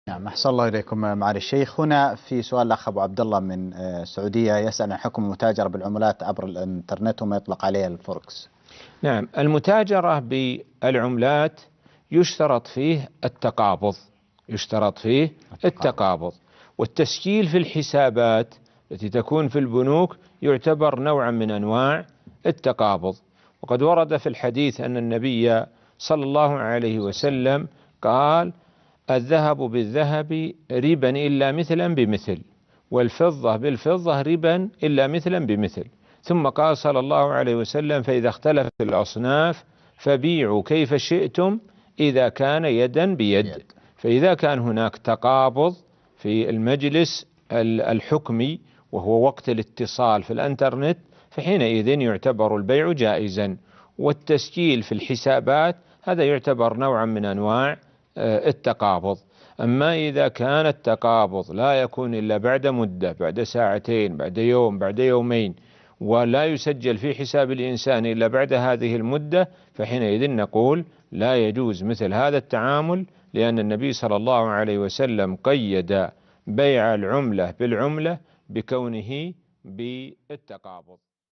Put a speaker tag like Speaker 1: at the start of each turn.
Speaker 1: نعم، أحسن الله إليكم معالي الشيخ. هنا في سؤال الأخ أبو عبد الله من السعودية يسأل عن حكم المتاجرة بالعملات عبر الإنترنت وما يطلق عليها الفوركس.
Speaker 2: نعم، المتاجرة بالعملات يشترط فيه التقابض، والتسجيل في الحسابات التي تكون في البنوك يعتبر نوعا من أنواع التقابض. وقد ورد في الحديث أن النبي صلى الله عليه وسلم قال: الذهب بالذهب ربا إلا مثلا بمثل، والفضة بالفضة ربا إلا مثلا بمثل. ثم قال صلى الله عليه وسلم: فإذا اختلفت الأصناف فبيعوا كيف شئتم إذا كان يدا بيد. فإذا كان هناك تقابض في المجلس الحكمي وهو وقت الاتصال في الانترنت، فحينئذ يعتبر البيع جائزا، والتسجيل في الحسابات هذا يعتبر نوعا من أنواع التقابض. أما إذا كان التقابض لا يكون إلا بعد مدة، بعد ساعتين، بعد يوم، بعد يومين، ولا يسجل في حساب الإنسان إلا بعد هذه المدة، فحينئذ نقول لا يجوز مثل هذا التعامل، لأن النبي صلى الله عليه وسلم قيد بيع العملة بالعملة بكونه بالتقابض.